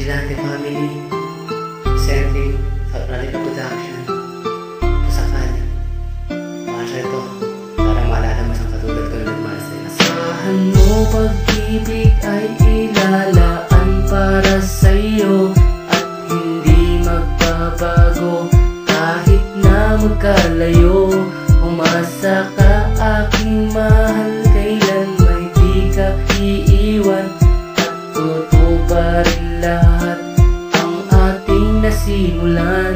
Vigilante Family, presenting sa Radical Production. Pasakali, Marshall to, para maalala mo sa katulad ko na nagmahal. Asahan mo pag-ibig ay ilalaan para sa'yo at hindi magbabago kahit na magkalayo. Umasa ka aking mahal, kailan may di ka iiwan at tutuparin lahat ang ating nasimulan.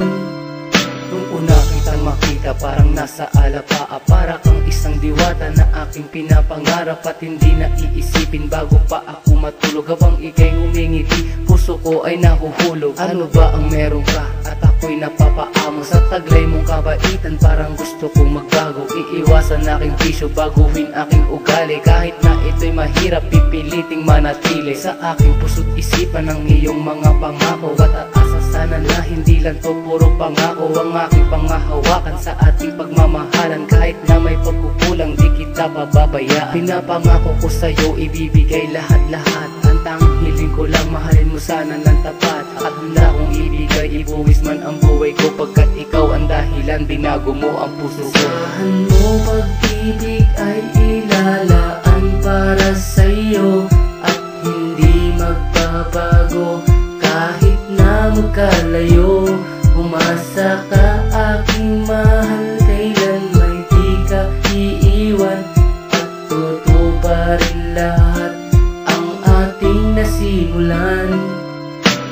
Nung una kitang makita, parang nasa alapaa, para kang isang diwata na aking pinapangarap at hindi na iisipin bago pa ako matulog. Habang ika'y umingiti, puso ko ay nahuhulog. Ano ba ang meron ka at ako'y napapaamo sa taglay mong kabaitan? Parang gusto kong magbago, iiwasan aking bisyo, baguhin aking ugali. Kahit na ito'y mahirap, pipiliting manatili sa aking puso't isipan ng iyong mga pangako. At aasa sana na hindi lang to puro pangako ang aking pangahawakan sa ating pagmamahalan. Kahit na may pagkukulang, di kita pababayaan. Pinapangako ko sa'yo, ibibigay lahat-lahat. Ang tanging hiling ko lang, mahalin mo sana ng tapat. At handa kong ibigay, ibuwis man ang buhay ko, pagkat ikaw ang dahilan, binago mo ang puso ko. Asahan mo pag-ibig ay ilalaan para sa'yo at hindi magbabago kahit na magkalayo. Umasa ka aking mahal, kailan may di ka iiwan at tutuparin lahat ang ating nasimulan.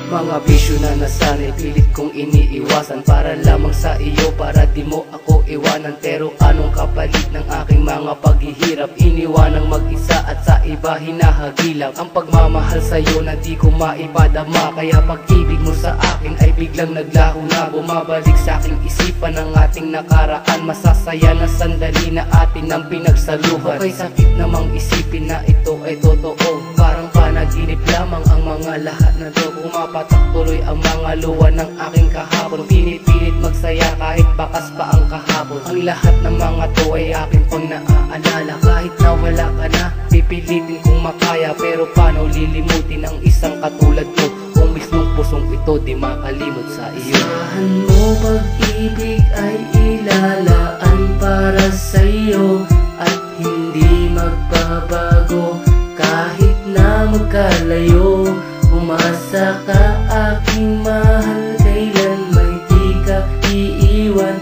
Mga bisyo na nasanay, pilit kong iniiwasan para lamang sa iyo, para di mo ako iwanan. Pero anong kapalit ng aking mga paghihirap? Iniwanang mag-isa at sa iba hinahagilap. Ang pagmamahal sa'yo na di ko maipadama, kaya pag-ibig mo sa akin ay biglang naglaho na. Bumabalik sa aking isipan ng ating nakaraan, masasaya na sandali na atin ang pinagsaluhan. Okay, sakit namang isipin na ito ay totoo, parang panaginip lamang ang mga lahat na to. Pumapatak tuloy ang mga luha ng aking kahapon, pinipilit magsaya kahit bakas pa ang kahapon. Ang lahat ng mga to ay aking pang naaalala. Kahit na wala ka na, pipilitin kong makaya. Pero paano lilimutin ang isang katulad ko, kung mismong pusong ito di makalimot sa iyo. Asahan mo pag-ibig ay ilalaan para sa'yo at hindi magbabago kahit na magkalayo. Umasa ka aking mahal, kailan may di ka iiwan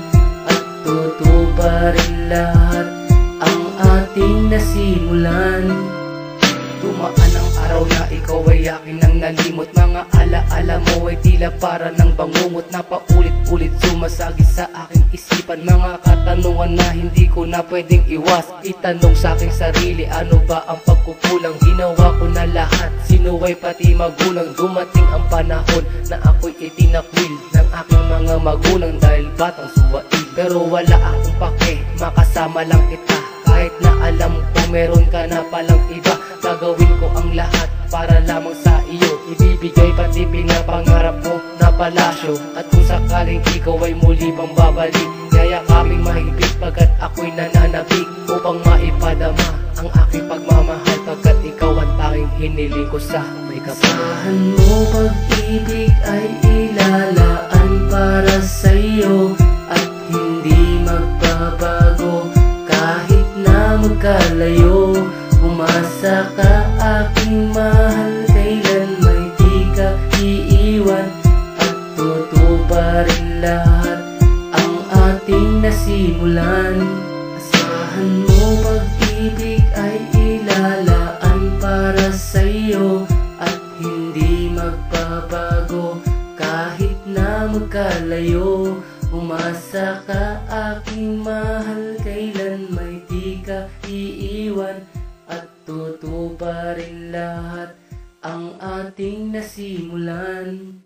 at tutuparin lahat ang ating nasimulan. Dumaan ang araw na ikaw ay akin nang nalimot. Mga alaala mo ay tila para ng bangungot na paulit-ulit sumasagi sa aking isipan. Mga katanungan na hindi ko na pwedeng iwas. Itanong sa aking sarili, ano ba ang pagkukulang? Ginawa ko na lahat, sinuway pati magulang. Dumating ang panahon na ako'y itinakwil ng aking mga magulang dahil batang suwail. Pero wala akong pake, makasama lang kita. Kahit na alam ko meron ka na palang iba, gagawin ko ang lahat para lamang sa iyo. Ibibigay pati pinapangarap mo na palasyo. At kung sakaling ikaw ay muli pang babalik, yayakaping mahigpit pagkat ako'y nananabik, upang maipadama ang aking pagmamahal, pagkat ikaw ang tanging hiniling ko sa may kapal. Asahan mo pag-ibig ay ilalaan para sa'yo at hindi magbabago kahit na magkalayo. Umasa ka aking mahal, kailan may di ka iiwan at tutuparin lahat ang ating nasimulan. Asahan mo pag-ibig ay ilalaan para sa'yo at hindi magbabago kahit na magkalayo. Umasa ka aking mahal, kailan may di ka iiwan at tutuparin lahat ang ating nasimulan.